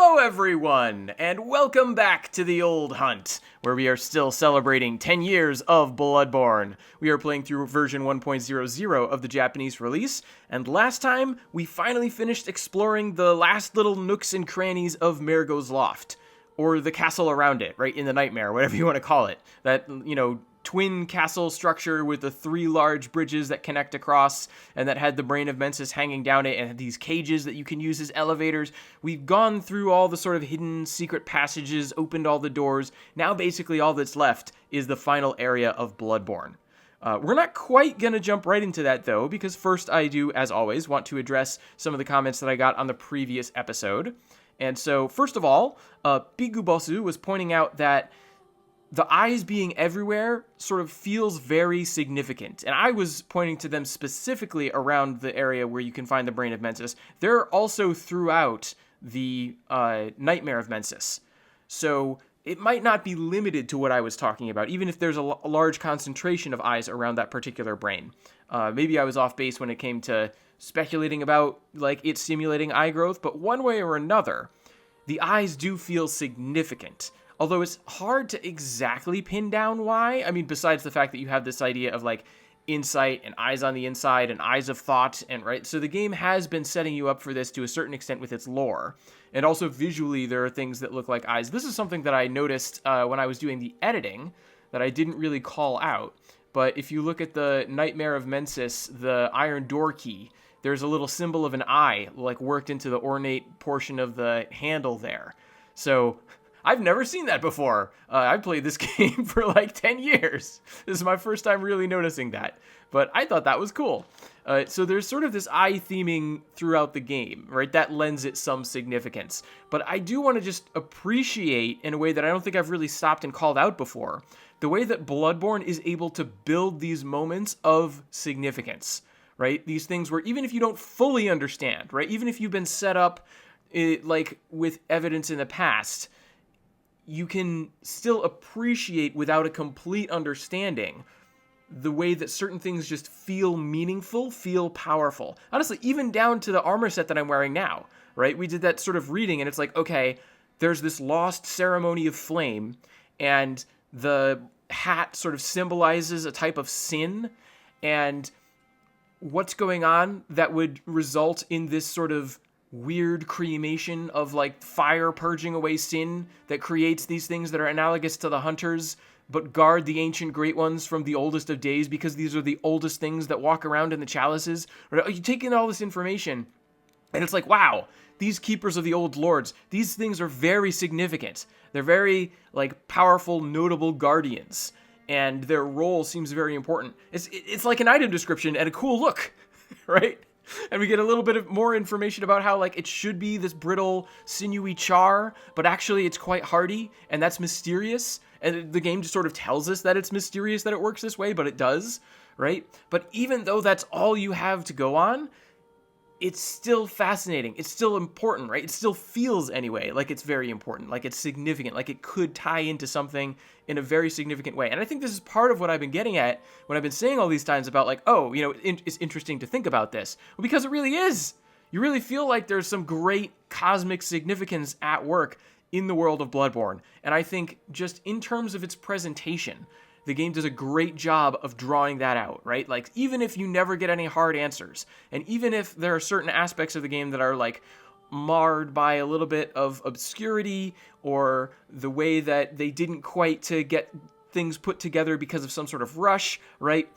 Hello everyone, and welcome back to the Old Hunt, where we are still celebrating 10 years of Bloodborne. We are playing through version 1.00 of the Japanese release, and last time, we finally finished exploring the last little nooks and crannies of Mergo's Loft, or the castle around it, right, in the nightmare, whatever you want to call it. That, twin castle structure with the 3 large bridges that connect across, and that had the brain of Mensis hanging down it, and had these cages that you can use as elevators. We've gone through all the sort of hidden secret passages, opened all the doors. Now basically all that's left is the final area of Bloodborne. We're not quite going to jump right into that, though, because first I do, as always, want to address some of the comments that I got on the previous episode. And so, first of all, Bigubosu was pointing out that the eyes being everywhere sort of feels very significant. And I was pointing to them specifically around the area where you can find the brain of Mensis. They're also throughout the nightmare of Mensis. So it might not be limited to what I was talking about, even if there's a large concentration of eyes around that particular brain. Maybe I was off base when it came to speculating about it stimulating eye growth, but one way or another, the eyes do feel significant. Although it's hard to exactly pin down why. I mean, besides the fact that you have this idea of insight and eyes on the inside and eyes of thought, and right. So the game has been setting you up for this to a certain extent with its lore, and also visually there are things that look like eyes. This is something that I noticed when I was doing the editing that I didn't really call out. But if you look at the Nightmare of Mensis, the iron door key, there's a little symbol of an eye worked into the ornate portion of the handle there. So I've never seen that before. I've played this game for 10 years. This is my first time really noticing that. But I thought that was cool. So there's sort of this eye theming throughout the game, right? That lends it some significance. But I do want to just appreciate, in a way that I don't think I've really stopped and called out before, the way that Bloodborne is able to build these moments of significance, right? These things where even if you don't fully understand, right? Even if you've been set up with evidence in the past, you can still appreciate without a complete understanding the way that certain things just feel meaningful, feel powerful. Honestly, even down to the armor set that I'm wearing now, right? We did that sort of reading, and it's okay, there's this lost ceremony of flame, and the hat sort of symbolizes a type of sin, and what's going on that would result in this sort of weird cremation of fire purging away sin that creates these things that are analogous to the hunters but guard the ancient great ones from the oldest of days, because these are the oldest things that walk around in the chalices. You take in all this information and it's wow, these keepers of the old lords, these things are very significant. They're very powerful, notable guardians, and their role seems very important. It's like an item description and a cool look, right? And we get a little bit of more information about how it should be this brittle, sinewy char, but actually it's quite hardy, and that's mysterious. And the game just sort of tells us that it's mysterious that it works this way, but it does, right? But even though that's all you have to go on, it's still fascinating. It's still important, right? It still feels anyway like it's very important, like it's significant, like it could tie into something in a very significant way. And I think this is part of what I've been getting at when I've been saying all these times about it's interesting to think about this. Well, because it really is. You really feel like there's some great cosmic significance at work in the world of Bloodborne. And I think just in terms of its presentation, the game does a great job of drawing that out, right? Even if you never get any hard answers, and even if there are certain aspects of the game that are marred by a little bit of obscurity, or the way that they didn't quite to get things put together because of some sort of rush, right?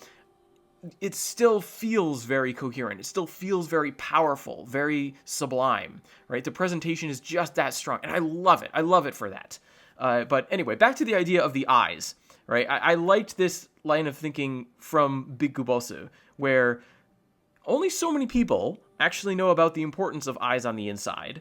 It still feels very coherent. It still feels very powerful, very sublime, right? The presentation is just that strong, and I love it. I love it for that. But anyway, back to the idea of the eyes, right? I liked this line of thinking from Bigubosu, where only so many people actually know about the importance of eyes on the inside,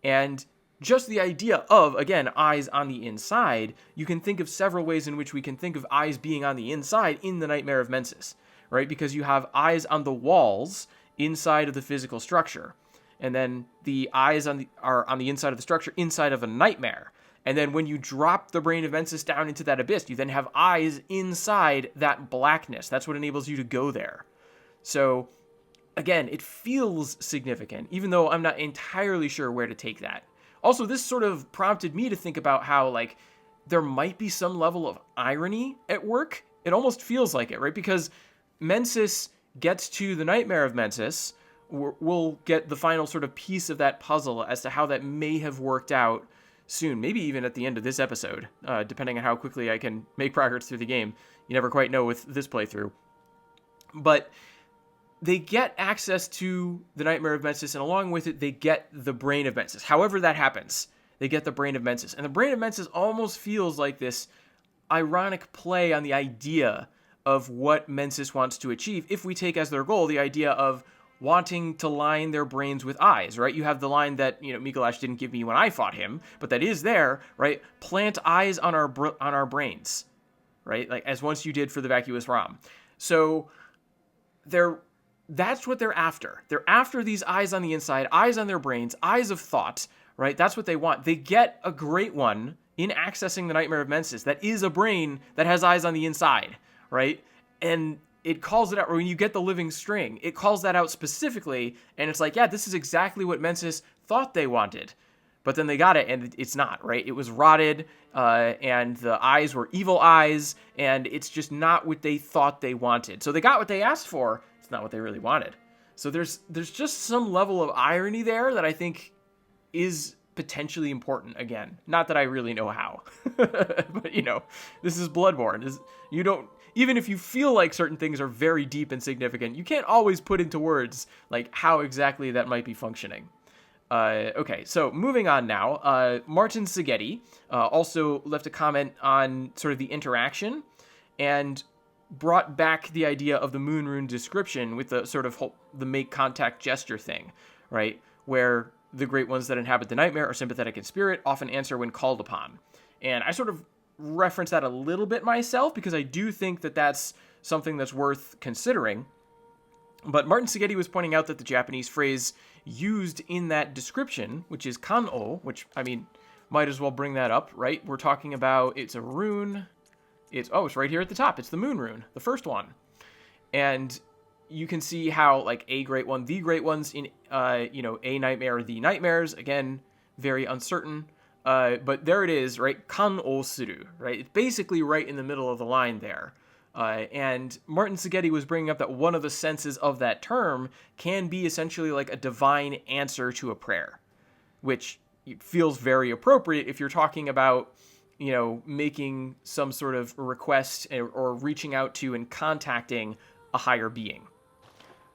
and just the idea of, again, eyes on the inside, you can think of several ways in which we can think of eyes being on the inside in the Nightmare of Mensis, right? Because you have eyes on the walls inside of the physical structure, and then the eyes are on the inside of the structure inside of a nightmare. And then when you drop the brain of Mensis down into that abyss, you then have eyes inside that blackness. That's what enables you to go there. So again, it feels significant, even though I'm not entirely sure where to take that. Also, this sort of prompted me to think about how, like, there might be some level of irony at work. It almost feels like it, right? Because Mensis gets to the Nightmare of Mensis. We'll get the final sort of piece of that puzzle as to how that may have worked out soon, maybe even at the end of this episode, depending on how quickly I can make progress through the game. You never quite know with this playthrough. But they get access to the Nightmare of Mensis, and along with it, they get the Brain of Mensis. However that happens, they get the Brain of Mensis. And the Brain of Mensis almost feels like this ironic play on the idea of what Mensis wants to achieve, if we take as their goal the idea of wanting to line their brains with eyes, right? You have the line that, Mikolash didn't give me when I fought him, but that is there, right? Plant eyes on our brains, right? Like, as once you did for the vacuous ROM. So that's what they're after. They're after these eyes on the inside, eyes on their brains, eyes of thought, right? That's what they want. They get a great one in accessing the Nightmare of Mensis. That is a brain that has eyes on the inside, right? And it calls it out, or when you get the living string, it calls that out specifically, and it's like, yeah, this is exactly what Mensis thought they wanted. But then they got it, and it's not, right? It was rotted, and the eyes were evil eyes, and it's just not what they thought they wanted. So they got what they asked for, it's not what they really wanted. So there's just some level of irony there that I think is potentially important. Again, not that I really know how, but this is Bloodborne. Even if you feel like certain things are very deep and significant, you can't always put into words like how exactly that might be functioning. Okay, so moving on now. Martin Seghetti also left a comment on sort of the interaction and brought back the idea of the moon rune description with the sort of the make contact gesture thing, right? Where the great ones that inhabit the nightmare are sympathetic in spirit, often answer when called upon. And I sort of reference that a little bit myself because I do think that that's something that's worth considering. But Martin Seghetti was pointing out that the Japanese phrase used in that description, which is kan-o, which, I mean, might as well bring that up, right? We're talking about, it's a rune. It's right here at the top. It's the moon rune, the first one. And you can see how, like, a great one, the great ones in, a nightmare, the nightmares, again, very uncertain. But there it is, right? Kan-o suru, right? It's basically right in the middle of the line there. And Martin Seghetti was bringing up that one of the senses of that term can be essentially like a divine answer to a prayer, which feels very appropriate if you're talking about, making some sort of request or reaching out to and contacting a higher being,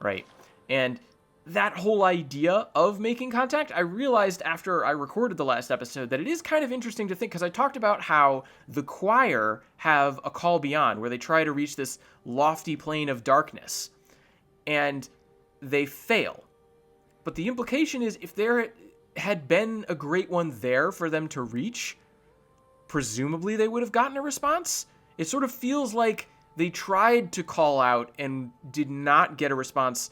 right? And that whole idea of making contact, I realized after I recorded the last episode that it is kind of interesting to think, because I talked about how the choir have a call beyond, where they try to reach this lofty plane of darkness, and they fail. But the implication is, if there had been a great one there for them to reach, presumably they would have gotten a response. It sort of feels like they tried to call out and did not get a response.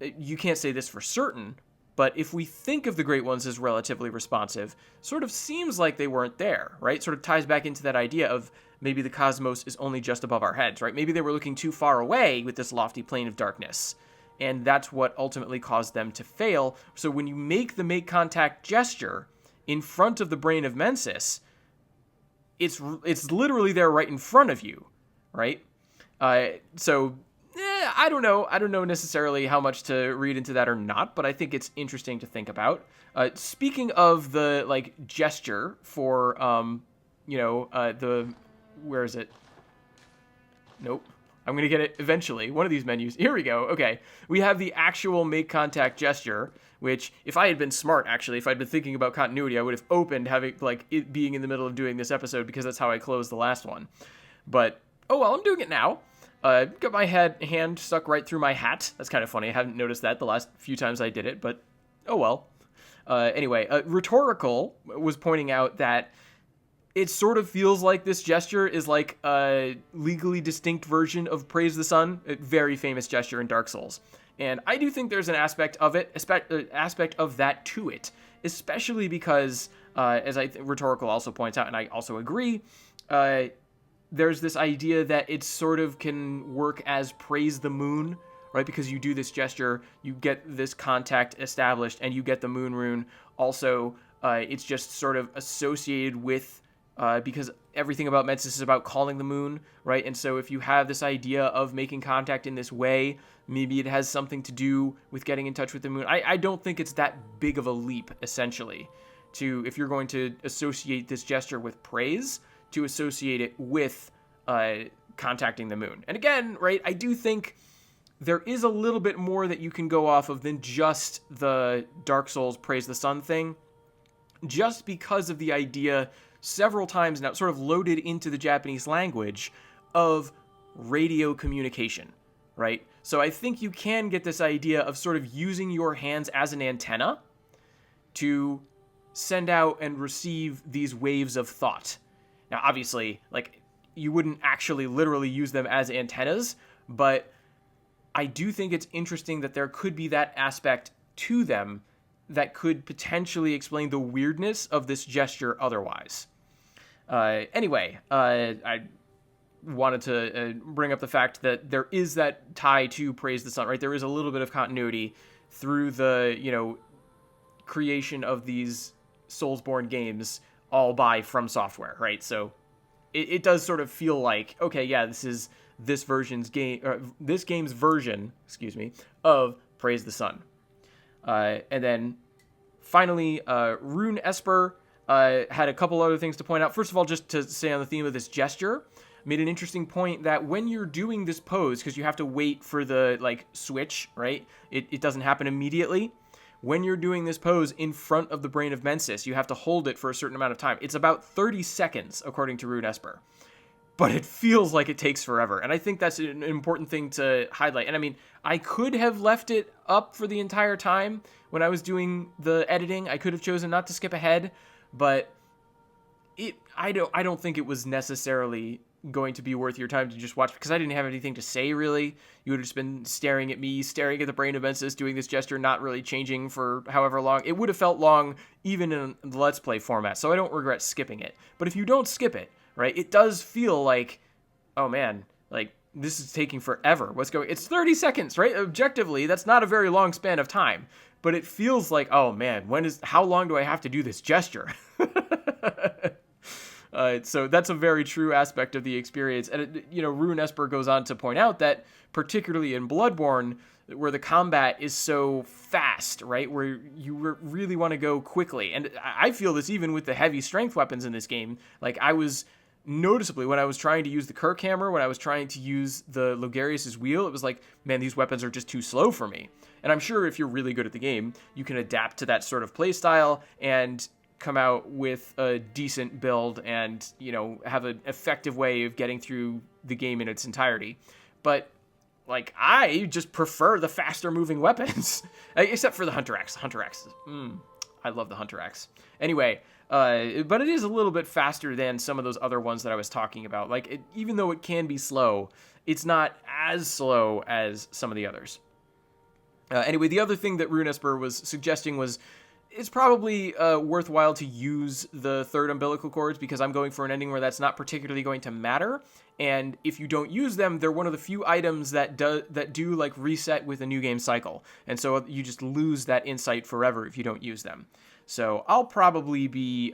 You can't say this for certain, but if we think of the great ones as relatively responsive, sort of seems like they weren't there, right? Sort of ties back into that idea of maybe the cosmos is only just above our heads, right? Maybe they were looking too far away with this lofty plane of darkness, and that's what ultimately caused them to fail. So when you make the make contact gesture in front of the brain of Mensis, it's literally there right in front of you, right? I don't know. I don't know necessarily how much to read into that or not, but I think it's interesting to think about. Speaking of the gesture for where is it? Nope. I'm going to get it eventually. One of these menus. Here we go. Okay. We have the actual make contact gesture, which if I had been smart, actually, if I'd been thinking about continuity, I would have opened having it being in the middle of doing this episode, because that's how I closed the last one. But, oh well, I'm doing it now. Got my hand stuck right through my hat. That's kind of funny. I haven't noticed that the last few times I did it, but oh well. Anyway, Rhetorical was pointing out that it sort of feels like this gesture is like a legally distinct version of Praise the Sun, a very famous gesture in Dark Souls. And I do think there's an aspect of that to it, especially because, Rhetorical also points out, and I also agree, there's this idea that it sort of can work as praise the moon, right? Because you do this gesture, you get this contact established, and you get the moon rune also It's just sort of associated with, because everything about Mensis is about calling the moon, right? And so if you have this idea of making contact in this way, maybe it has something to do with getting in touch with the moon. I don't think it's that big of a leap, essentially, to, if you're going to associate this gesture with praise, to associate it with contacting the moon. And again, right, I do think there is a little bit more that you can go off of than just the Dark Souls praise the sun thing, just because of the idea several times now sort of loaded into the Japanese language of radio communication, right? So I think you can get this idea of sort of using your hands as an antenna to send out and receive these waves of thought. Now, obviously, like, you wouldn't actually literally use them as antennas, but I do think it's interesting that there could be that aspect to them that could potentially explain the weirdness of this gesture otherwise. Anyway, I wanted to bring up the fact that there is that tie to Praise the Sun, right? There is a little bit of continuity through the, creation of these Soulsborne games, all by From Software, right? So it does sort of feel like, okay, yeah, this is this game's version, of Praise the Sun. And then finally, Rune Esper had a couple other things to point out. First of all, just to stay on the theme of this gesture, made an interesting point that when you're doing this pose, because you have to wait for the switch, right? It doesn't happen immediately. When you're doing this pose in front of the brain of Mensis, you have to hold it for a certain amount of time. It's about 30 seconds, according to Rune Esper. But it feels like it takes forever. And I think that's an important thing to highlight. And I mean, I could have left it up for the entire time when I was doing the editing. I could have chosen not to skip ahead, but I don't think it was necessarily going to be worth your time to just watch, because I didn't have anything to say, really. You would have just been staring at me, staring at the brain of Mensis, doing this gesture, not really changing for however long. It would have felt long even in the Let's Play format, so I don't regret skipping it. But if you don't skip it, right, it does feel like, oh man, this is taking forever. It's 30 seconds, right? Objectively, that's not a very long span of time, but it feels like, oh man, how long do I have to do this gesture? So that's a very true aspect of the experience. And, Rune Esper goes on to point out that, particularly in Bloodborne, where the combat is so fast, right, where you really want to go quickly. And I feel this even with the heavy strength weapons in this game. I was noticeably, when I was trying to use the Kirk hammer, when I was trying to use the Logarius's wheel, it was like, man, these weapons are just too slow for me. And I'm sure if you're really good at the game, you can adapt to that sort of play style and come out with a decent build and, have an effective way of getting through the game in its entirety. But, I just prefer the faster moving weapons, except for the Hunter Axe. Hunter Axe, I love the Hunter Axe. Anyway, but it is a little bit faster than some of those other ones that I was talking about. Even though it can be slow, it's not as slow as some of the others. Anyway, the other thing that Rune Esper was suggesting was, it's probably worthwhile to use the third umbilical cords, because I'm going for an ending where that's not particularly going to matter. And if you don't use them, they're one of the few items that do reset with a new game cycle. And so you just lose that insight forever if you don't use them. So I'll probably be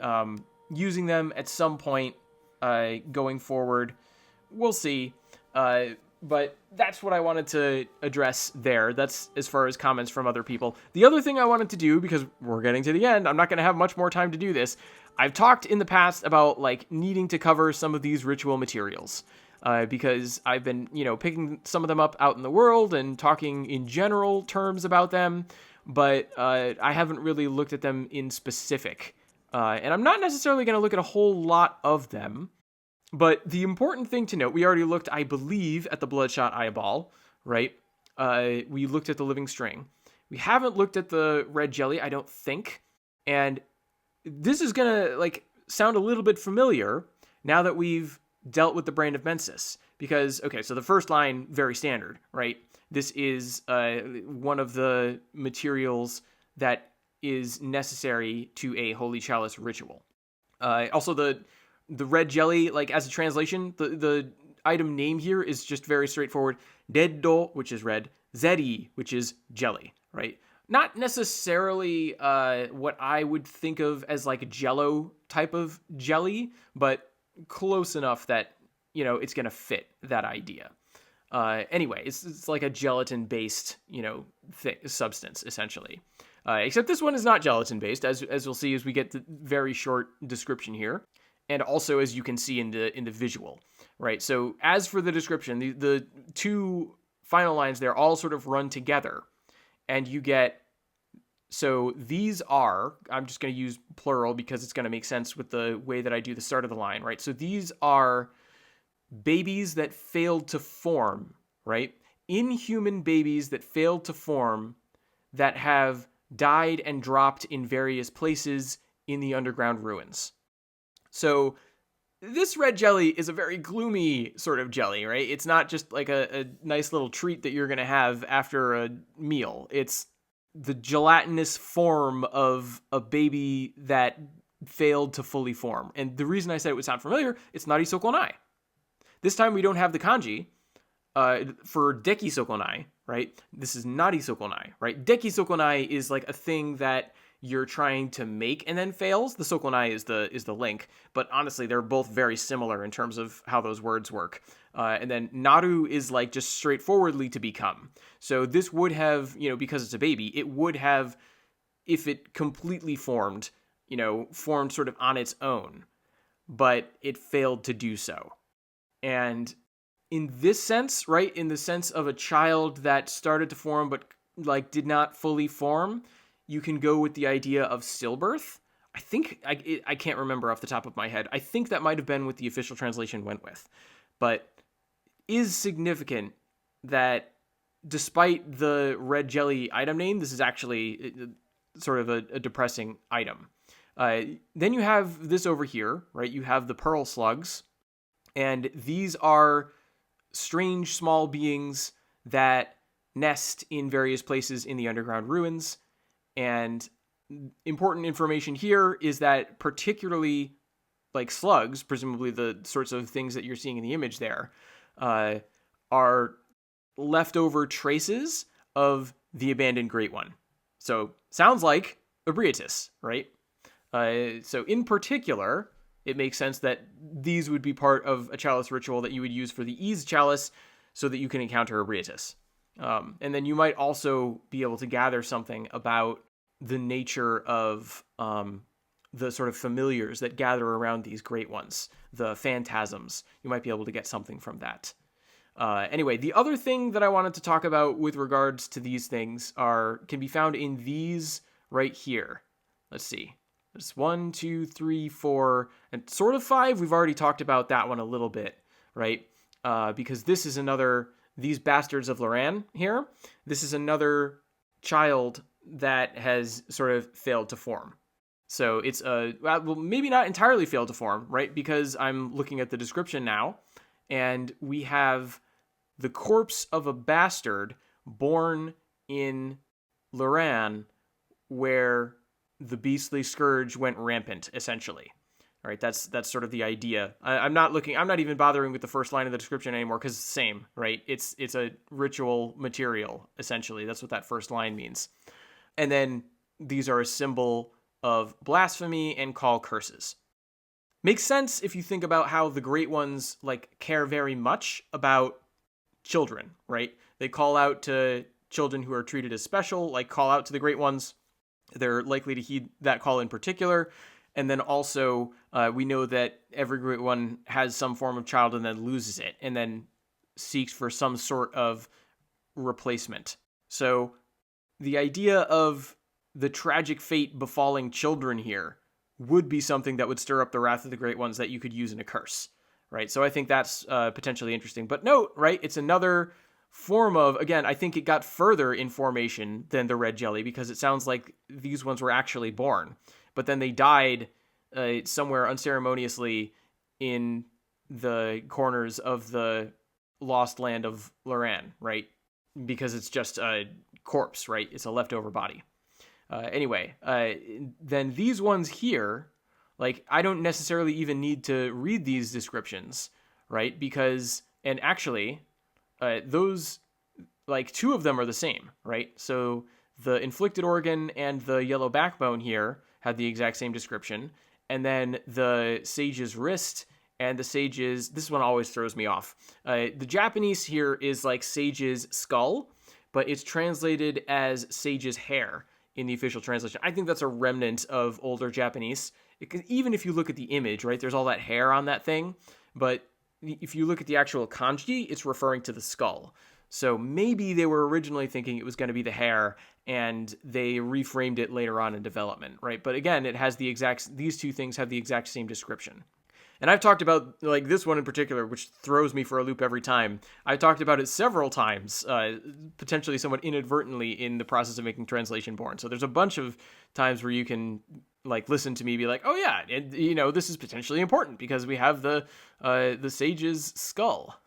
using them at some point going forward. We'll see. But that's what I wanted to address there. That's as far as comments from other people. The other thing I wanted to do, because we're getting to the end, I'm not going to have much more time to do this. I've talked in the past about needing to cover some of these ritual materials, because I've been, picking some of them up out in the world and talking in general terms about them, but I haven't really looked at them in specific. And I'm not necessarily going to look at a whole lot of them. But the important thing to note, we already looked, I believe, at the Bloodshot Eyeball, right? We looked at the Living String. We haven't looked at the Red Jelly, I don't think. And this is going to, sound a little bit familiar now that we've dealt with the Brain of Mensis. Because, okay, so the first line, very standard, right? This is one of the materials that is necessary to a Holy Chalice ritual. Also, the Red Jelly, as a translation, the item name here is just very straightforward. Deddo, which is red, Zeri, which is jelly, right? Not necessarily what I would think of as like a Jello type of jelly, but close enough that, it's going to fit that idea. Anyway, it's like a gelatin-based, substance, essentially. Except this one is not gelatin-based, as we'll see as we get the very short description here, and also as you can see in the visual, right? So as for the description, the two final lines there all sort of run together, and you get, so these are, I'm just going to use plural because it's going to make sense with the way that I do the start of the line, right? So these are babies that failed to form, right? Inhuman babies that failed to form that have died and dropped in various places in the underground ruins. So this red jelly is a very gloomy sort of jelly, right? It's not just like a nice little treat that you're going to have after a meal. It's the gelatinous form of a baby that failed to fully form. And the reason I said it would sound familiar, it's Nari Sokonai. This time we don't have the kanji for Deki Sokonai, right? This is Nari Sokonai, right? Deki Sokonai is like a thing that you're trying to make and then fails. The Sokonai is the link, but honestly, they're both very similar in terms of how those words work. And then Naru is like just straightforwardly to become. So this would have, because it's a baby, it would have, if it completely formed, formed sort of on its own, but it failed to do so. And in this sense, right, in the sense of a child that started to form but like did not fully form, you can go with the idea of stillbirth. I think, I can't remember off the top of my head. I think that might have been what the official translation went with. But is significant that despite the red jelly item name, this is actually sort of a depressing item. Then you have this over here, right? You have the pearl slugs. And these are strange small beings that nest in various places in the underground ruins. And important information here is that particularly like slugs, presumably the sorts of things that you're seeing in the image there, are leftover traces of the abandoned Great One. So sounds like Ebrietas, right? So in particular, it makes sense that these would be part of a chalice ritual that you would use for the Ease chalice so that you can encounter Ebrietas. And then you might also be able to gather something about the nature of the sort of familiars that gather around these great ones, the phantasms. You might be able to get something from that. Anyway, the other thing that I wanted to talk about with regards to these things can be found in these right here. Let's see. There's 1, 2, 3, 4, and sort of 5. We've already talked about that one a little bit, right? Because this is another, these bastards of Loran here, this is another child that has sort of failed to form. So it's well, maybe not entirely failed to form, right? Because I'm looking at the description now, and we have the corpse of a bastard born in Loran, where the beastly scourge went rampant, essentially. All right, that's sort of the idea. I'm not even bothering with the first line of the description anymore because it's the same, right? It's a ritual material, essentially. That's what that first line means. And then these are a symbol of blasphemy and call curses. Makes sense if you think about how the Great Ones like care very much about children, right? They call out to children who are treated as special, like call out to the Great Ones. They're likely to heed that call in particular. And then also, we know that every Great One has some form of child and then loses it, and then seeks for some sort of replacement. So the idea of the tragic fate befalling children here would be something that would stir up the wrath of the Great Ones that you could use in a curse, right? So I think that's potentially interesting. But note, right, it's another form of, again, I think it got further in formation than the red jelly because it sounds like these ones were actually born, but then they died somewhere unceremoniously in the corners of the lost land of Loran, right? Because it's just a corpse, right? It's a leftover body. Anyway, then these ones here, like, I don't necessarily even need to read these descriptions, right? Because, and actually, those, like, 2 of them are the same, right? So the inflicted organ and the yellow backbone here had the exact same description. And then the sage's wrist and the sage's, this one always throws me off. The Japanese here is like sage's skull, but it's translated as sage's hair in the official translation. I think that's a remnant of older Japanese. Even if you look at the image, right, there's all that hair on that thing. But if you look at the actual kanji, it's referring to the skull. So maybe they were originally thinking it was going to be the hair, and they reframed it later on in development, right? But again, it has these two things have the exact same description. And I've talked about, like, this one in particular, which throws me for a loop every time. I've talked about it several times, potentially somewhat inadvertently in the process of making Translation Born. So there's a bunch of times where you can, like, listen to me be like, oh yeah, this is potentially important because we have the sage's skull.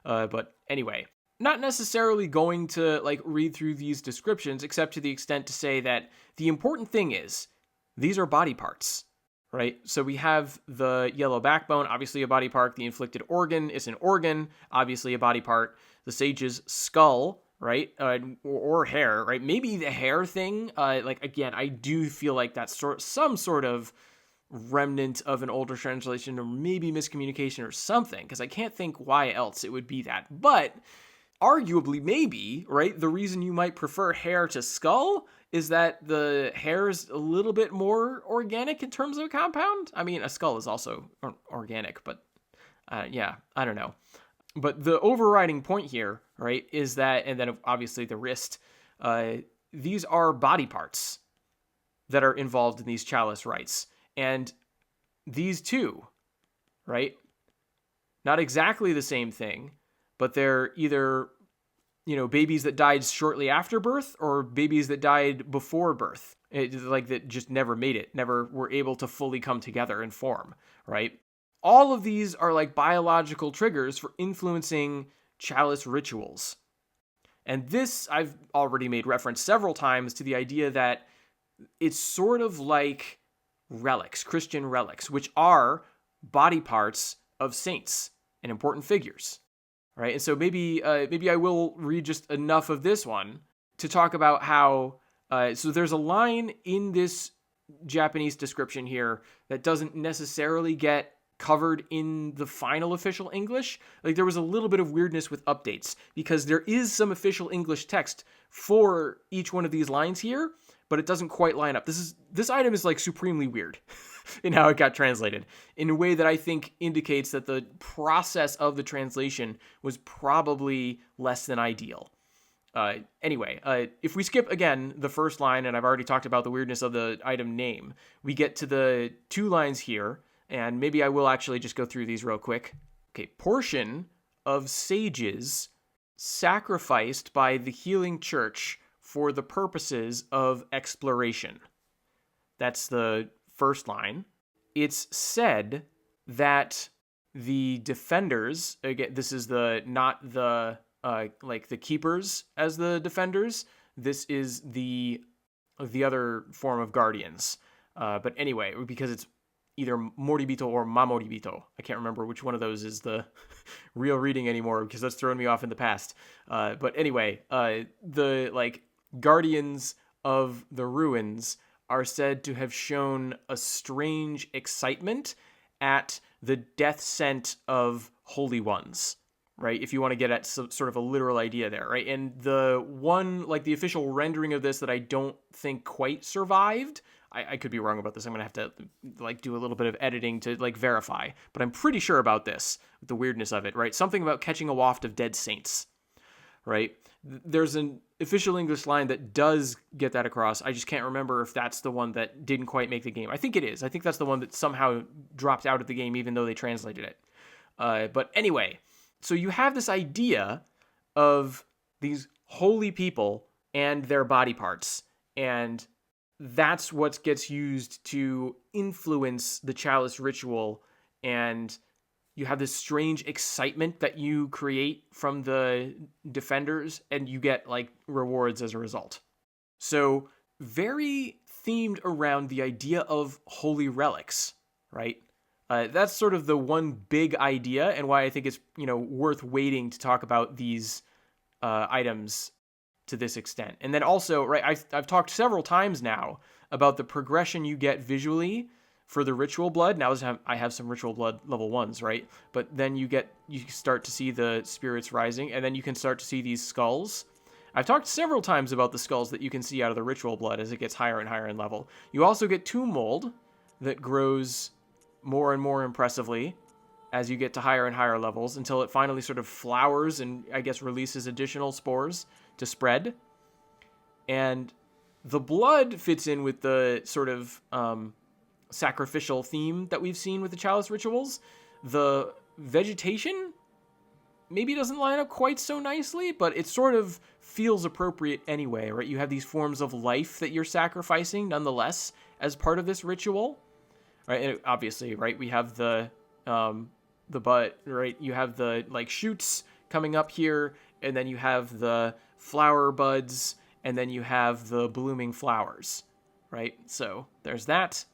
But anyway, not necessarily going to, like, read through these descriptions, except to the extent to say that the important thing is these are body parts. Right? So we have the yellow backbone, obviously a body part. The inflicted organ is an organ, obviously a body part. The sage's skull, right? Or hair, right? Maybe the hair thing, again, I do feel like that's some sort of remnant of an older translation or maybe miscommunication or something, because I can't think why else it would be that. But arguably, maybe, right? The reason you might prefer hair to skull is that the hair is a little bit more organic in terms of a compound. I mean, a skull is also organic, but yeah, I don't know. But the overriding point here, right, is that, and then obviously the wrist, these are body parts that are involved in these chalice rites. And these two, right, not exactly the same thing, but they're either, babies that died shortly after birth or babies that died before birth, that just never made it, never were able to fully come together and form, right? All of these are like biological triggers for influencing chalice rituals. And this, I've already made reference several times to the idea that it's sort of like relics, Christian relics, which are body parts of saints and important figures. Right, and so maybe I will read just enough of this one to talk about how. So there's a line in this Japanese description here that doesn't necessarily get covered in the final official English. Like, there was a little bit of weirdness with updates because there is some official English text for each one of these lines here, but it doesn't quite line up. This item is like supremely weird in how it got translated in a way that I think indicates that the process of the translation was probably less than ideal. Anyway, if we skip again the first line, and I've already talked about the weirdness of the item name, we get to the two lines here, and maybe I will actually just go through these real quick. Okay, portion of sages sacrificed by the healing church for the purposes of exploration. That's the first line. It's said that the defenders, again, this is not the the keepers as the defenders. This is the other form of guardians. But anyway, because it's either moribito or mamoribito. I can't remember which one of those is the real reading anymore because that's thrown me off in the past. But anyway, the guardians of the ruins are said to have shown a strange excitement at the death scent of holy ones, right? If you want to get at some sort of a literal idea there, right? And the one, the official rendering of this that I don't think quite survived, I could be wrong about this. I'm going to have to do a little bit of editing to verify, but I'm pretty sure about this, the weirdness of it, right? Something about catching a waft of dead saints, right? There's an official English line that does get that across. I just can't remember if that's the one that didn't quite make the game. I think it is. I think that's the one that somehow dropped out of the game even though they translated it. But anyway, so you have this idea of these holy people and their body parts, and that's what gets used to influence the chalice ritual, and you have this strange excitement that you create from the defenders, and you get rewards as a result. So very themed around the idea of holy relics, right? That's sort of the one big idea, and why I think it's worth waiting to talk about these items to this extent. And then also, right, I've talked several times now about the progression you get visually for the ritual blood. Now I have some ritual blood level 1s, right? But then you start to see the spirits rising, and then you can start to see these skulls. I've talked several times about the skulls that you can see out of the ritual blood as it gets higher and higher in level. You also get tomb mold that grows more and more impressively as you get to higher and higher levels until it finally sort of flowers and, I guess, releases additional spores to spread. And the blood fits in with the sort of sacrificial theme that we've seen with the chalice rituals. The vegetation maybe doesn't line up quite so nicely, but it sort of feels appropriate anyway, right? You have these forms of life that you're sacrificing nonetheless as part of this ritual, right? And obviously, right, we have the butt, right? You have the like shoots coming up here, and then you have the flower buds, and then you have the blooming flowers, right? So there's that.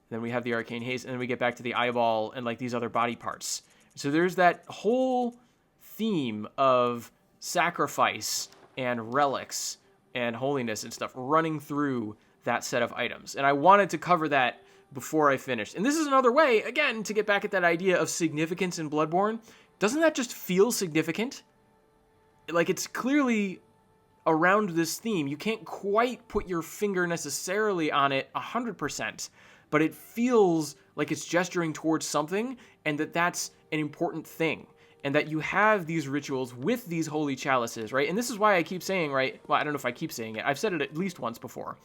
Then we have the arcane haze, and then we get back to the eyeball and like these other body parts. So there's that whole theme of sacrifice and relics and holiness and stuff running through that set of items. And I wanted to cover that before I finished. And this is another way, again, to get back at that idea of significance in Bloodborne. Doesn't that just feel significant? Like, it's clearly around this theme. You can't quite put your finger necessarily on it 100%, but it feels like it's gesturing towards something, and that's an important thing. And that you have these rituals with these holy chalices, right? And this is why I keep saying, right? Well, I don't know if I keep saying it. I've said it at least once before.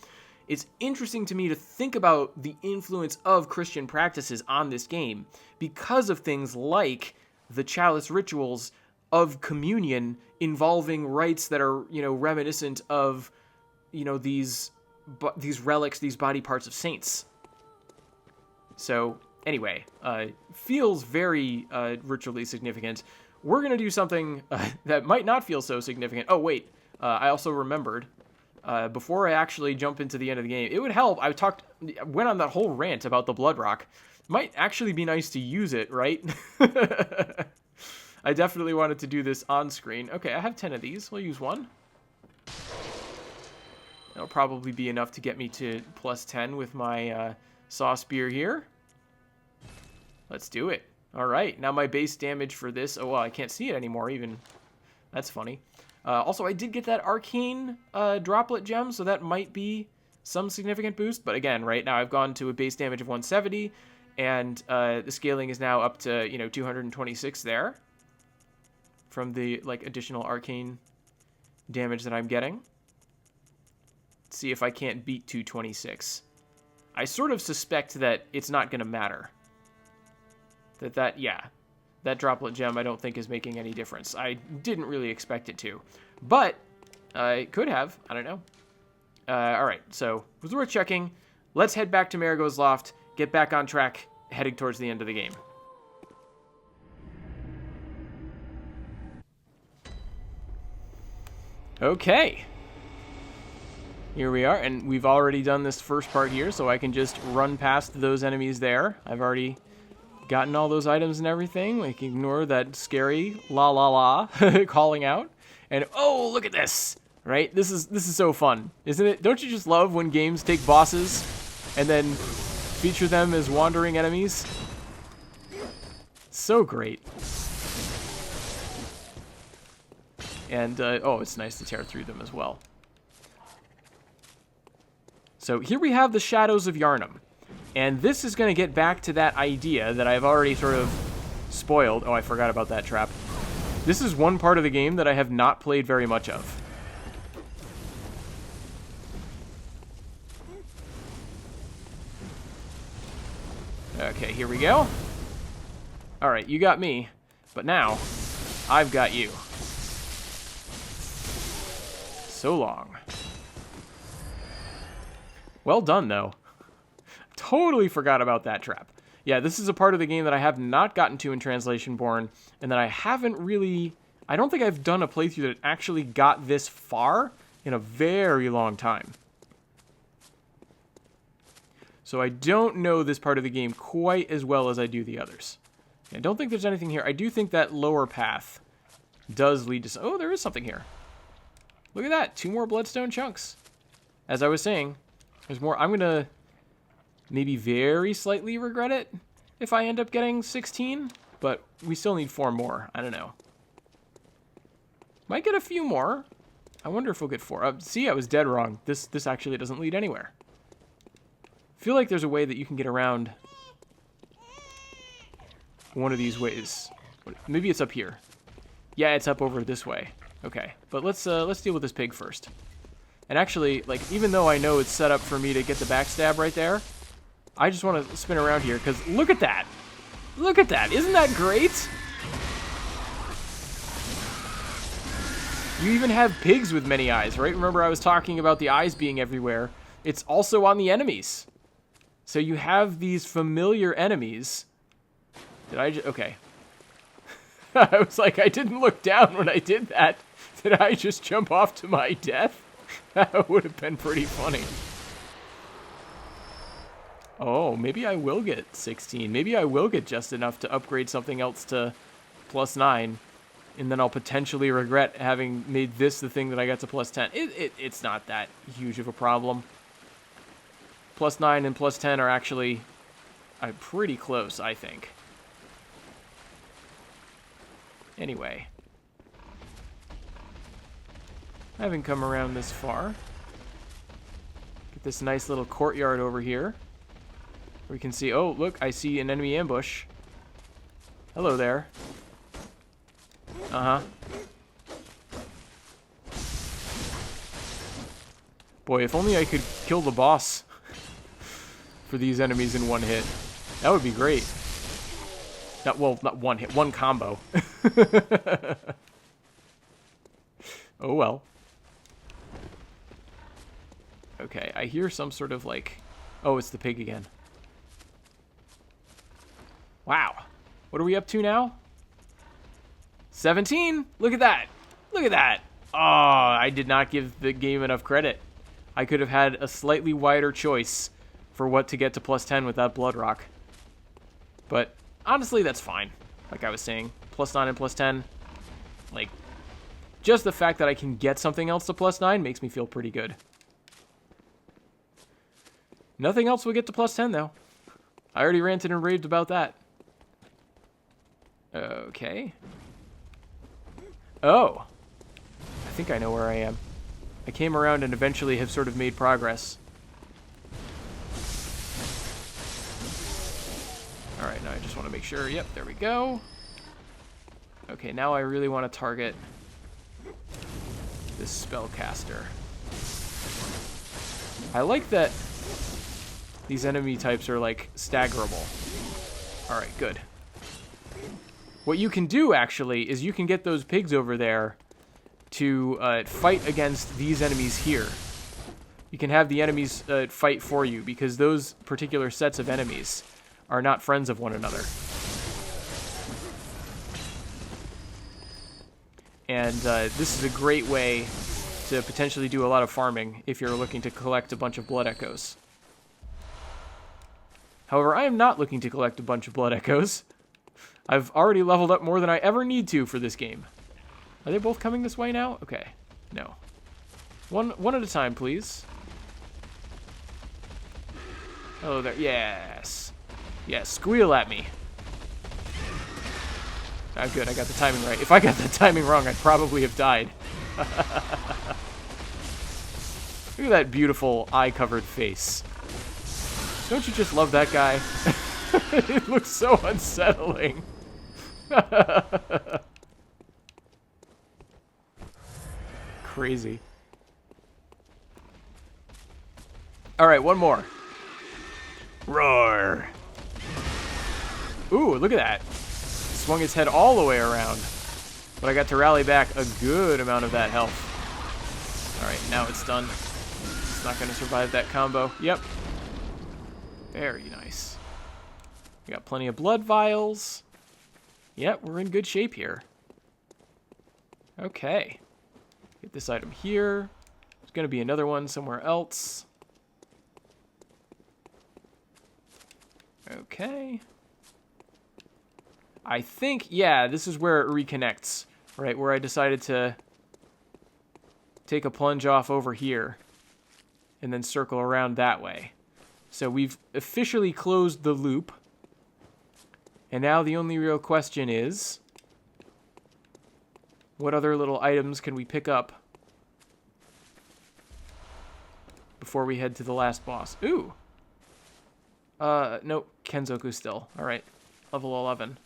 It's interesting to me to think about the influence of Christian practices on this game because of things like the chalice rituals of communion involving rites that are, reminiscent of, these relics, these body parts of saints. So anyway, feels very ritually significant. We're going to do something that might not feel so significant. Oh, wait. I also remembered, before I actually jump into the end of the game, it would help. Went on that whole rant about the Blood Rock. Might actually be nice to use it, right? I definitely wanted to do this on screen. Okay, I have 10 of these. We'll use one. That'll probably be enough to get me to plus 10 with my saw spear here. Let's do it. All right, now my base damage for this. Oh, well, I can't see it anymore even. That's funny. Also, I did get that arcane droplet gem, so that might be some significant boost. But again, right now I've gone to a base damage of 170, and the scaling is now up to 226 there from the additional arcane damage that I'm getting. Let's see if I can't beat 226. I sort of suspect that it's not going to matter. That droplet gem I don't think is making any difference. I didn't really expect it to, but it could have. I don't know. All right, so it was worth checking. Let's head back to Mergo's Loft, get back on track, heading towards the end of the game. Okay. Here we are, and we've already done this first part here, so I can just run past those enemies there. I've already gotten all those items and everything. We can ignore that scary la la la calling out. And oh, look at this, right? This is so fun, isn't it? Don't you just love when games take bosses and then feature them as wandering enemies? So great. And oh, it's nice to tear through them as well. So here we have the Shadows of Yharnam. And this is going to get back to that idea that I've already sort of spoiled. Oh, I forgot about that trap. This is one part of the game that I have not played very much of. Okay, here we go. Alright, you got me. But now, I've got you. So long. Well done, though. Totally forgot about that trap. Yeah, this is a part of the game that I have not gotten to in Translation Born, and that I haven't really... I don't think I've done a playthrough that actually got this far in a very long time. So I don't know this part of the game quite as well as I do the others. I don't think there's anything here. I do think that lower path does lead to... Oh, there is something here. Look at that. 2 more bloodstone chunks. As I was saying, there's more. I'm going to maybe very slightly regret it if I end up getting 16. But we still need 4 more. I don't know. Might get a few more. I wonder if we'll get 4. See, I was dead wrong. This actually doesn't lead anywhere. I feel like there's a way that you can get around one of these ways. Maybe it's up here. Yeah, it's up over this way. Okay, but let's deal with this pig first. And actually, like, even though I know it's set up for me to get the backstab right there, I just want to spin around here, because look at that! Look at that! Isn't that great? You even have pigs with many eyes, right? Remember I was talking about the eyes being everywhere. It's also on the enemies. So you have these familiar enemies. Did I just... Okay. I was like, I didn't look down when I did that. Did I just jump off to my death? That would have been pretty funny. Oh, maybe I will get 16. Maybe I will get just enough to upgrade something else to +9. And then I'll potentially regret having made this the thing that I got to +10. It's not that huge of a problem. +9 and +10 are actually pretty close, I think. Anyway. Having come around this far. Get this nice little courtyard over here. We can see, oh, look, I see an enemy ambush. Hello there. Uh-huh. Boy, if only I could kill the boss for these enemies in one hit. That would be great. Well, not one hit, one combo. Oh, well. Okay, I hear some sort of, like... Oh, it's the pig again. Wow. What are we up to now? 17? Look at that. Look at that. Oh, I did not give the game enough credit. I could have had a slightly wider choice for what to get to +10 without Bloodrock. But honestly, that's fine. Like I was saying, +9 and +10. Like, just the fact that I can get something else to +9 makes me feel pretty good. Nothing else will get to +10, though. I already ranted and raved about that. Okay. Oh. I think I know where I am. I came around and eventually have sort of made progress. Alright, now I just want to make sure. Yep, there we go. Okay, now I really want to target this spellcaster. I like that these enemy types are, like, staggerable. Alright, good. What you can do, actually, is you can get those pigs over there to fight against these enemies here. You can have the enemies fight for you, because those particular sets of enemies are not friends of one another. And this is a great way to potentially do a lot of farming if you're looking to collect a bunch of blood echoes. However, I am not looking to collect a bunch of blood echoes. I've already leveled up more than I ever need to for this game. Are they both coming this way now? Okay. No. One at a time, please. Oh, there. Yes. Yes, squeal at me. Ah, good, I got the timing right. If I got the timing wrong, I'd probably have died. Look at that beautiful eye-covered face. Don't you just love that guy? It looks so unsettling. Crazy. Alright, one more. Roar. Ooh, look at that. Swung his head all the way around. But I got to rally back a good amount of that health. Alright, now it's done. It's not going to survive that combo. Yep. Very nice. We got plenty of blood vials. Yep, we're in good shape here. Okay. Get this item here. There's going to be another one somewhere else. Okay. I think, yeah, this is where it reconnects, right? Where I decided to take a plunge off over here and then circle around that way. So we've officially closed the loop. And now the only real question is, what other little items can we pick up before we head to the last boss? Ooh. Nope, Kenzoku still. All right, level 11.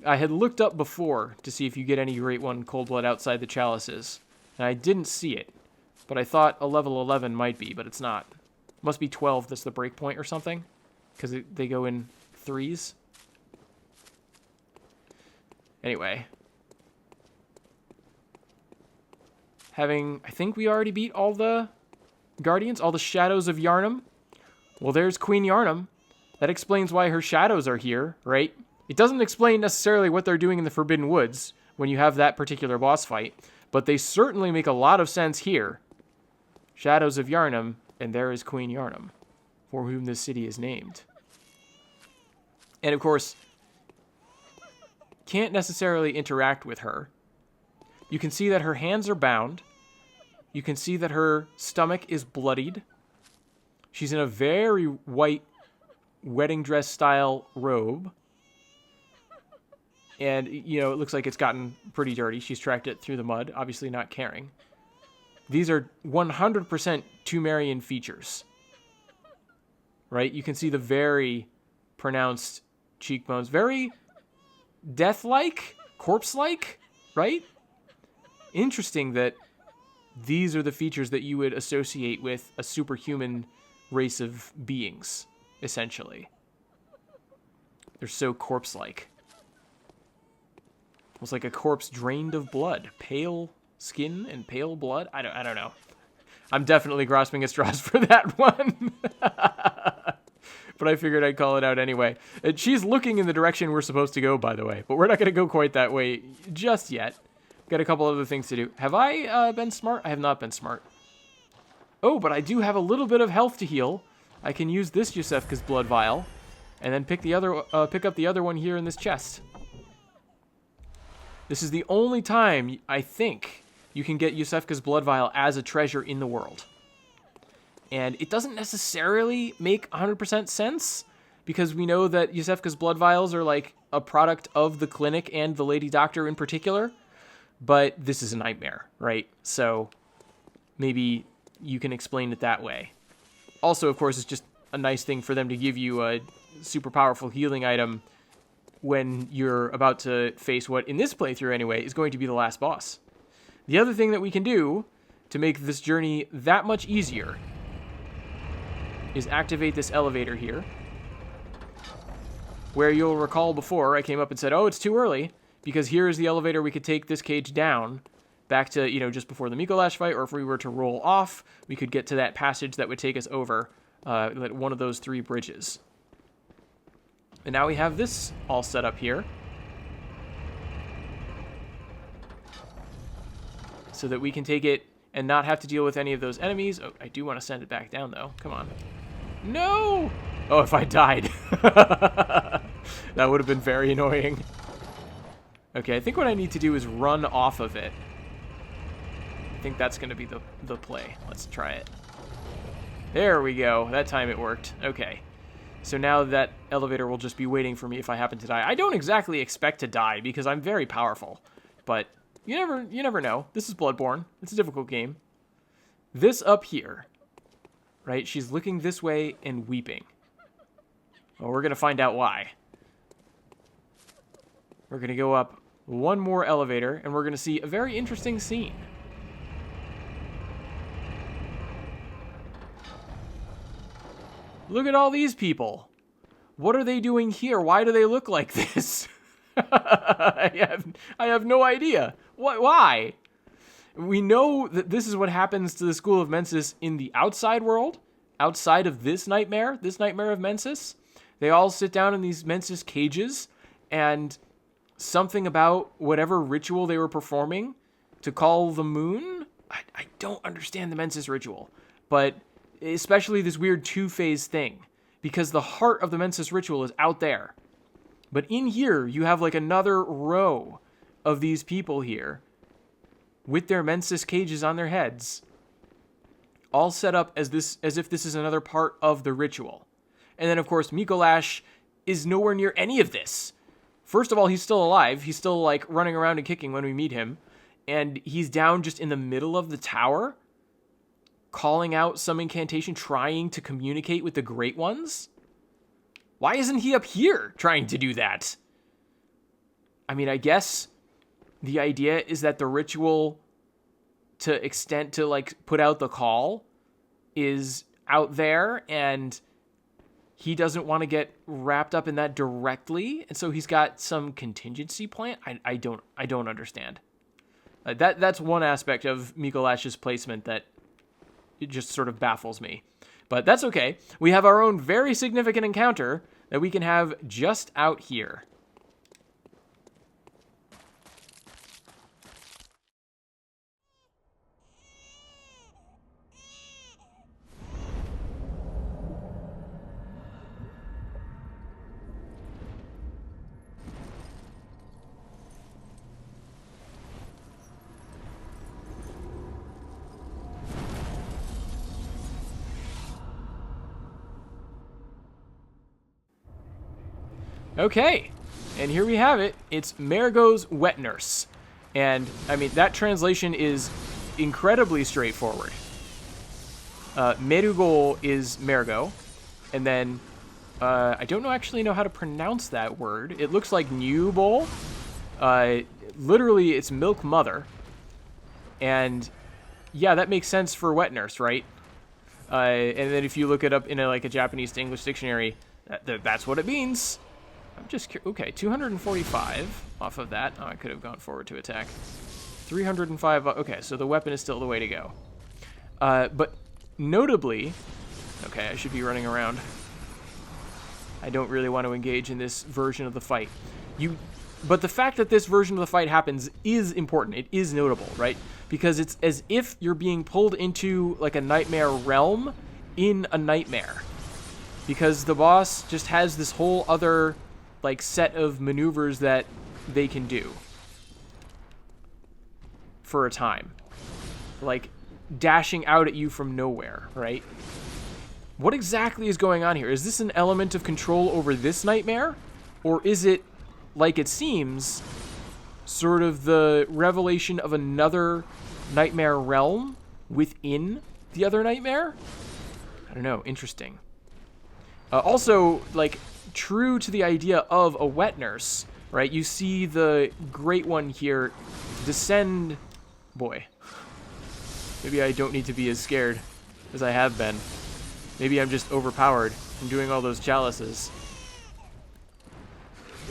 I had looked up before to see if you get any Great One Cold Blood outside the chalices, and I didn't see it, but I thought a level 11 might be, but it's not. Must be 12, that's the break point or something, because they go in threes. Anyway. I think we already beat all the Guardians, all the Shadows of Yharnam. Well, there's Queen Yharnam. That explains why her shadows are here, right? It doesn't explain necessarily what they're doing in the Forbidden Woods when you have that particular boss fight, but they certainly make a lot of sense here. Shadows of Yharnam, and there is Queen Yharnam, for whom this city is named. And of course, can't necessarily interact with her. You can see that her hands are bound. You can see that her stomach is bloodied. She's in a very white wedding dress style robe. And, you know, it looks like it's gotten pretty dirty. She's tracked it through the mud, obviously not caring. These are 100% Pthumerian features. Right? You can see the very pronounced cheekbones. Very death-like, corpse-like, right? Interesting that these are the features that you would associate with a superhuman race of beings, essentially. They're so corpse-like. Almost like a corpse drained of blood. Pale skin and pale blood? I don't know. I'm definitely grasping at straws for that one. But I figured I'd call it out anyway. And she's looking in the direction we're supposed to go, by the way. But we're not going to go quite that way just yet. Got a couple other things to do. Have I been smart? I have not been smart. Oh, but I do have a little bit of health to heal. I can use this Yusefka's blood vial, and then pick up the other one here in this chest. This is the only time, I think, you can get Yusefka's blood vial as a treasure in the world. And it doesn't necessarily make 100% sense, because we know that Yusefka's blood vials are like a product of the clinic and the Lady Doctor in particular. But this is a nightmare, right? So maybe you can explain it that way. Also, of course, it's just a nice thing for them to give you a super powerful healing item when you're about to face what, in this playthrough anyway, is going to be the last boss. The other thing that we can do to make this journey that much easier is activate this elevator here, where you'll recall before I came up and said, oh, it's too early, because here is the elevator we could take this cage down back to, you know, just before the Mikolash fight, or if we were to roll off, we could get to that passage that would take us over one of those 3 bridges. And now we have this all set up here, so that we can take it and not have to deal with any of those enemies. Oh, I do want to send it back down, though. Come on. No! Oh, if I died. That would have been very annoying. Okay, I think what I need to do is run off of it. I think that's going to be the play. Let's try it. There we go. That time it worked. Okay. So now that elevator will just be waiting for me if I happen to die. I don't exactly expect to die because I'm very powerful. But you never know. This is Bloodborne. It's a difficult game. This up here, right? She's looking this way and weeping. Well, we're going to find out why. We're going to go up one more elevator, and we're going to see a very interesting scene. Look at all these people. What are they doing here? Why do they look like this? I have no idea. Why? We know that this is what happens to the School of Mensis in the outside world, outside of this nightmare of Mensis. They all sit down in these Mensis cages, and something about whatever ritual they were performing to call the moon. I don't understand the Mensis ritual, but especially this weird 2-phase thing, because the heart of the Mensis ritual is out there. But in here, you have like another row of these people here, with their Mensis cages on their heads, all set up as if this is another part of the ritual. And then, of course, Mikolash is nowhere near any of this. First of all, he's still alive. He's still, like, running around and kicking when we meet him. And he's down just in the middle of the tower, calling out some incantation, trying to communicate with the Great Ones. Why isn't he up here trying to do that? I mean, I guess the idea is that the ritual to extent to, like, put out the call is out there, and he doesn't want to get wrapped up in that directly, and so he's got some contingency plan. I don't understand. That's one aspect of Mikolash's placement that it just sort of baffles me. But that's okay. We have our own very significant encounter that we can have just out here. Okay, and here we have it. It's Mergo's wet nurse. And, I mean, that translation is incredibly straightforward. Mergo is Mergo. And then, I don't actually know how to pronounce that word. It looks like new bowl. Literally, it's milk mother. And, yeah, that makes sense for wet nurse, right? And then if you look it up in a Japanese to English dictionary, that's what it means. I'm just curious. Okay, 245 off of that. Oh, I could have gone forward to attack. 305. Okay, so the weapon is still the way to go. But notably, okay, I should be running around. I don't really want to engage in this version of the fight. But the fact that this version of the fight happens is important. It is notable, right? Because it's as if you're being pulled into like a nightmare realm in a nightmare. Because the boss just has this whole other like set of maneuvers that they can do for a time, like dashing out at you from nowhere, right? What exactly is going on here? Is this an element of control over this nightmare, or is it, like it seems, sort of the revelation of another nightmare realm within the other nightmare? I don't know. Interesting. Also, like, true to the idea of a wet nurse, right? You see the Great One here descend. Boy. Maybe I don't need to be as scared as I have been. Maybe I'm just overpowered from doing all those chalices.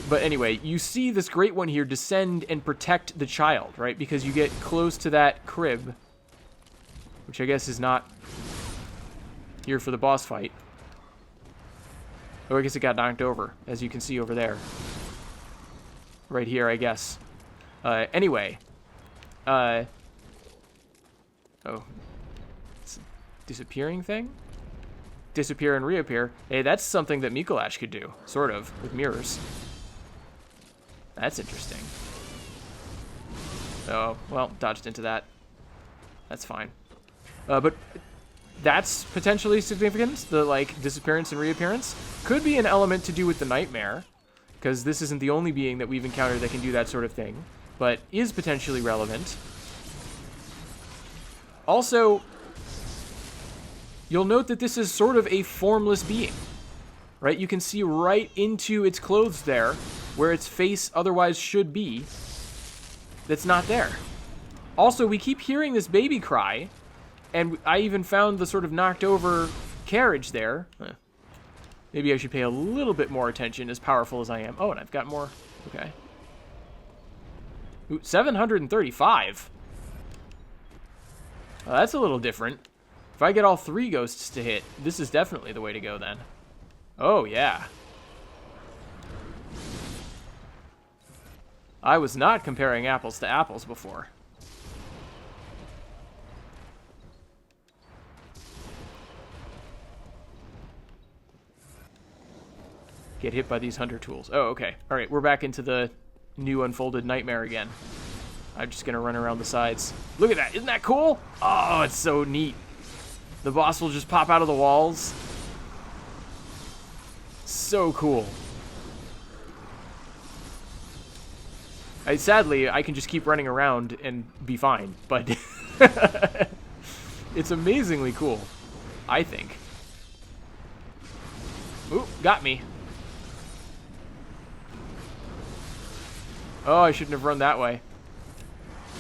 But anyway, you see this Great One here descend and protect the child, right? Because you get close to that crib, which I guess is not here for the boss fight. Oh, I guess it got knocked over, as you can see over there. Right here, I guess. Anyway. Oh. It's a disappearing thing? Disappear and reappear. Hey, that's something that Mikolash could do, sort of, with mirrors. That's interesting. Oh, well, dodged into that. That's fine. But that's potentially significant. The, like, disappearance and reappearance could be an element to do with the nightmare, because this isn't the only being that we've encountered that can do that sort of thing, but is potentially relevant. Also, you'll note that this is sort of a formless being, right? You can see right into its clothes there, where its face otherwise should be, that's not there. Also, we keep hearing this baby cry, and I even found the sort of knocked over carriage there. Maybe I should pay a little bit more attention, as powerful as I am. Oh, and I've got more. Okay. Ooh, 735. Well, that's a little different. If I get all 3 ghosts to hit, this is definitely the way to go then. Oh, yeah. I was not comparing apples to apples before. Get hit by these hunter tools. Oh, okay. All right, we're back into the new unfolded nightmare again. I'm just gonna run around the sides. Look at that, isn't that cool? Oh, it's so neat. The boss will just pop out of the walls. So cool. Sadly, I can just keep running around and be fine, but it's amazingly cool, I think. Ooh, got me. Oh, I shouldn't have run that way.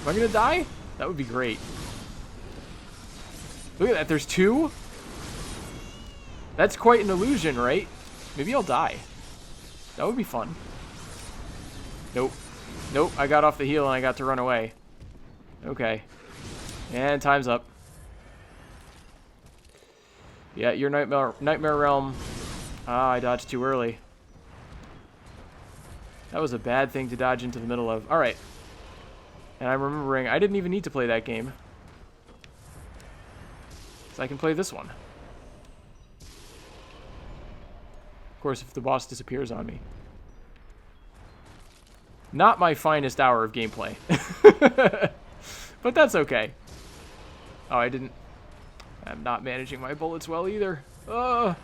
Am I gonna die? That would be great. Look at that, there's two? That's quite an illusion, right? Maybe I'll die. That would be fun. Nope. Nope, I got off the heel and I got to run away. Okay. And time's up. Yeah, your Nightmare Realm. Ah, I dodged too early. That was a bad thing to dodge into the middle of. Alright. And I'm remembering, I didn't even need to play that game. So I can play this one. Of course, if the boss disappears on me. Not my finest hour of gameplay. But that's okay. Oh, I'm not managing my bullets well either. If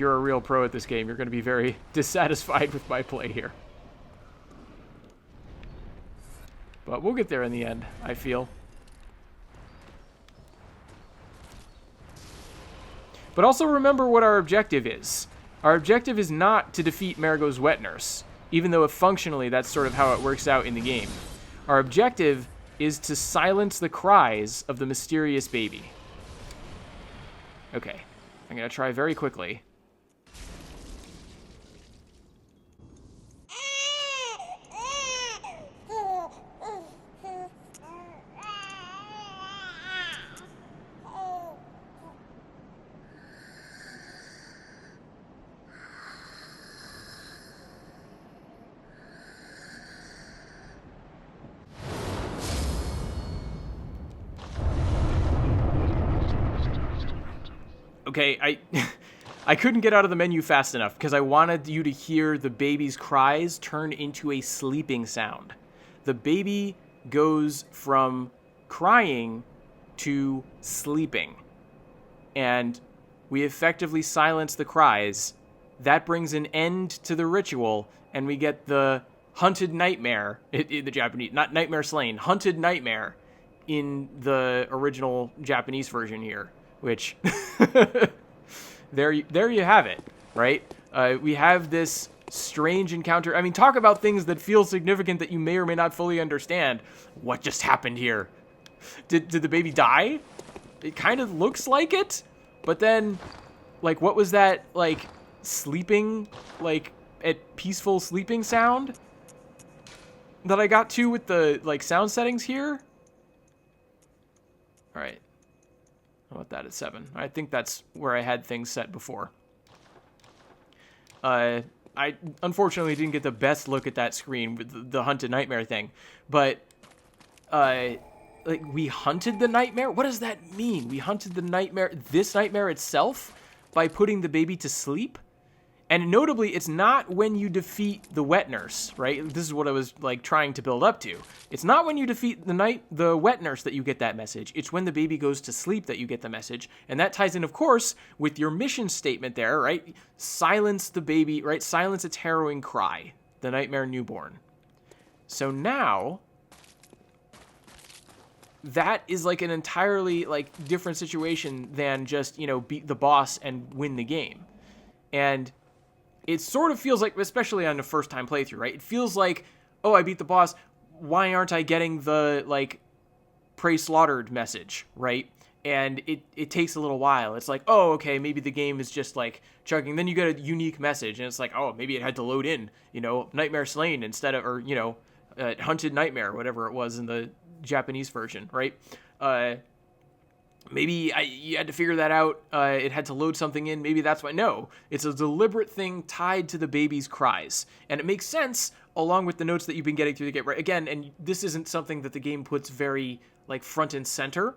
you're a real pro at this game, you're going to be very dissatisfied with my play here. But we'll get there in the end, I feel. But also remember what our objective is. Our objective is not to defeat Mergo's wet nurse, even though functionally that's sort of how it works out in the game. Our objective is to silence the cries of the mysterious baby. Okay, I'm going to try very quickly. Okay, I couldn't get out of the menu fast enough because I wanted you to hear the baby's cries turn into a sleeping sound. The baby goes from crying to sleeping. And we effectively silence the cries. That brings an end to the ritual, and we get the hunted nightmare, in the Japanese, not nightmare slain, hunted nightmare in the original Japanese version here. Which, there you have it, right? We have this strange encounter. I mean, talk about things that feel significant that you may or may not fully understand. What just happened here? Did the baby die? It kind of looks like it, but then, like, what was that, like, sleeping, like, at peaceful sleeping sound that I got to with the, like, sound settings here? All right. How about that at 7? I think that's where I had things set before. I unfortunately didn't get the best look at that screen with the hunted nightmare thing, but like, we hunted the nightmare? What does that mean? We hunted the nightmare, this nightmare itself, by putting the baby to sleep? And notably, it's not when you defeat the wet nurse, right? This is what I was, like, trying to build up to. It's not when you defeat the wet nurse that you get that message. It's when the baby goes to sleep that you get the message. And that ties in, of course, with your mission statement there, right? Silence the baby, right? Silence its harrowing cry, the nightmare newborn. So now, that is, like, an entirely, like, different situation than just, you know, beat the boss and win the game. And it sort of feels like, especially on the first-time playthrough, right? It feels like, oh, I beat the boss. Why aren't I getting the, like, prey slaughtered message, right? And it takes a little while. It's like, oh, okay, maybe the game is just, like, chugging. Then you get a unique message, and it's like, oh, maybe it had to load in, you know, Nightmare Slain instead of, or, you know, Hunted Nightmare, whatever it was in the Japanese version, right? Maybe you had to figure that out. It had to load something in. Maybe that's why. No, it's a deliberate thing tied to the baby's cries. And it makes sense along with the notes that you've been getting through the game. Right? Again, and this isn't something that the game puts very, like, front and center.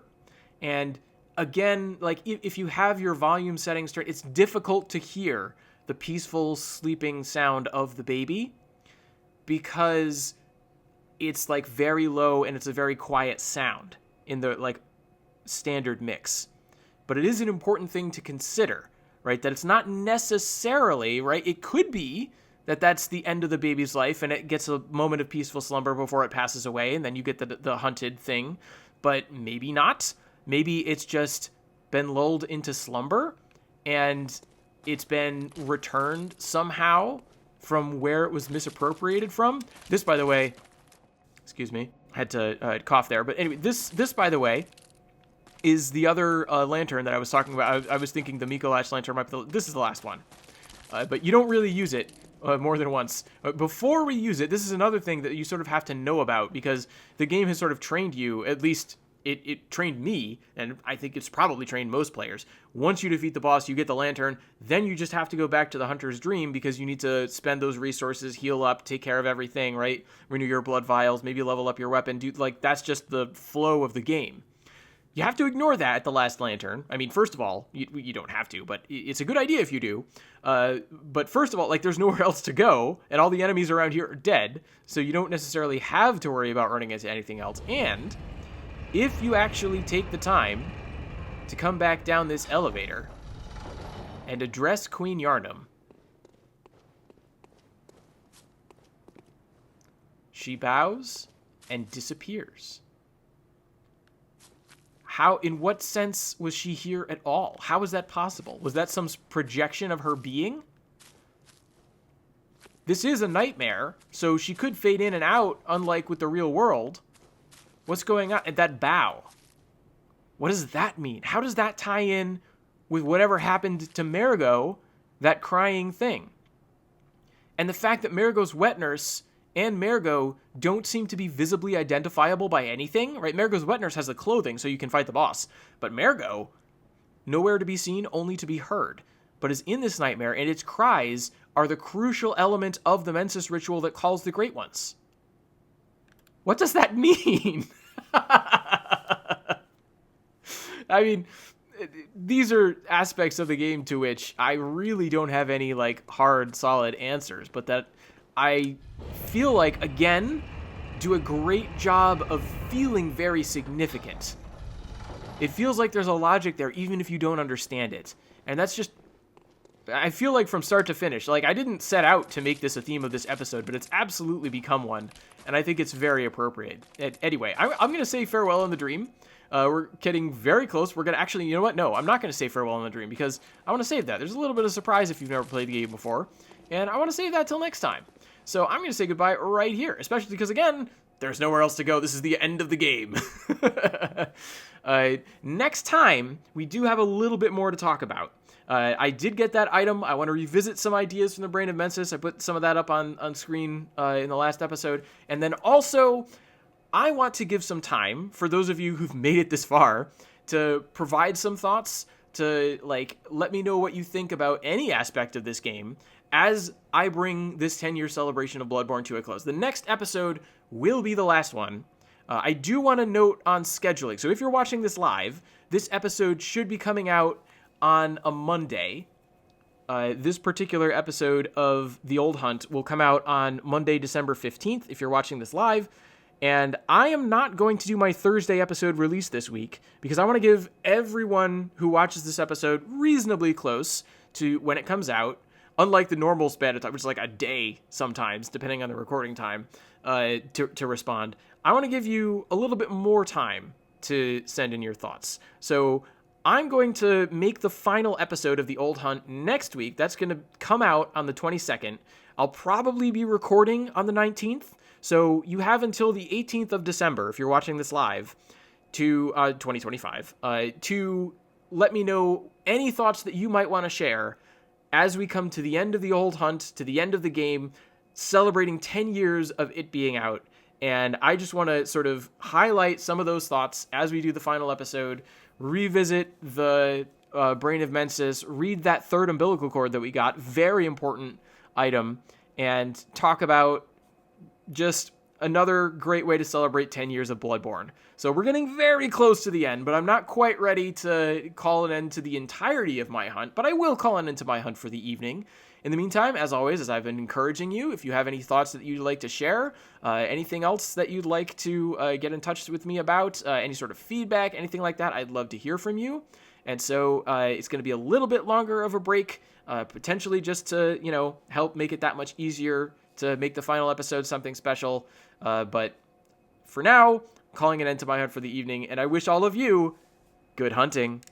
And again, like, if you have your volume settings straight, it's difficult to hear the peaceful sleeping sound of the baby because it's like very low and it's a very quiet sound in the like standard mix. But it is an important thing to consider, right? That it's not necessarily, right? It could be that that's the end of the baby's life and it gets a moment of peaceful slumber before it passes away and then you get the hunted thing. But maybe not. Maybe it's just been lulled into slumber and it's been returned somehow from where it was misappropriated from. This, by the way, excuse me, I had to cough there. But anyway, this by the way, is the other lantern that I was talking about. I was thinking the Miko Latch lantern might be this is the last one. But you don't really use it more than once. Before we use it, this is another thing that you sort of have to know about because the game has sort of trained you, at least it trained me, and I think it's probably trained most players. Once you defeat the boss, you get the lantern, then you just have to go back to the Hunter's Dream because you need to spend those resources, heal up, take care of everything, right? Renew your blood vials, maybe level up your weapon. That's just the flow of the game. You have to ignore that at the last lantern. I mean, first of all, you don't have to, but it's a good idea if you do. But first of all, like, there's nowhere else to go, and all the enemies around here are dead, so you don't necessarily have to worry about running into anything else. And if you actually take the time to come back down this elevator and address Queen Yarnum, she bows and disappears. How, in what sense was she here at all? How is that possible? Was that some projection of her being? This is a nightmare, so she could fade in and out, unlike with the real world. What's going on? And that bow. What does that mean? How does that tie in with whatever happened to Mergo, that crying thing? And the fact that Mergo's wet nurse and Mergo don't seem to be visibly identifiable by anything, right? Mergo's wet nurse has the clothing so you can fight the boss, but Mergo, nowhere to be seen, only to be heard, but is in this nightmare, and its cries are the crucial element of the Mensis ritual that calls the Great Ones. What does that mean? I mean, these are aspects of the game to which I really don't have any, like, hard, solid answers, but that I feel like, again, do a great job of feeling very significant. It feels like there's a logic there, even if you don't understand it. And that's just, I feel like from start to finish, like, I didn't set out to make this a theme of this episode, but it's absolutely become one, and I think it's very appropriate. Anyway, I'm going to say farewell in the dream. We're getting very close. We're going to actually, you know what? No, I'm not going to say farewell in the dream, because I want to save that. There's a little bit of surprise if you've never played the game before, and I want to save that till next time. So I'm going to say goodbye right here, especially because, again, there's nowhere else to go. This is the end of the game. Next time, we do have a little bit more to talk about. I did get that item. I want to revisit some ideas from the Brain of Mensis. I put some of that up on screen in the last episode. And then also, I want to give some time for those of you who've made it this far to provide some thoughts, to like let me know what you think about any aspect of this game as I bring this 10-year celebration of Bloodborne to a close. The next episode will be the last one. I do want to note on scheduling. So if you're watching this live, this episode should be coming out on a Monday. This particular episode of The Old Hunt will come out on Monday, December 15th, if you're watching this live. And I am not going to do my Thursday episode release this week because I want to give everyone who watches this episode reasonably close to when it comes out, unlike the normal span of time, which is like a day sometimes, depending on the recording time, to respond. I want to give you a little bit more time to send in your thoughts. So I'm going to make the final episode of The Old Hunt next week. That's going to come out on the 22nd. I'll probably be recording on the 19th. So you have until the 18th of December, if you're watching this live, to 2025, to let me know any thoughts that you might want to share as we come to the end of The Old Hunt, to the end of the game, celebrating 10 years of it being out. And I just want to sort of highlight some of those thoughts as we do the final episode, revisit the Brain of Mensis, read that third umbilical cord that we got, very important item, and talk about just another great way to celebrate 10 years of Bloodborne. So we're getting very close to the end, but I'm not quite ready to call an end to the entirety of my hunt, but I will call an end to my hunt for the evening. In the meantime, as always, as I've been encouraging you, if you have any thoughts that you'd like to share, anything else that you'd like to get in touch with me about, any sort of feedback, anything like that, I'd love to hear from you. And so it's going to be a little bit longer of a break, potentially just to, help make it that much easier to make the final episode something special. But for now, calling an end to my hunt for the evening, and I wish all of you good hunting.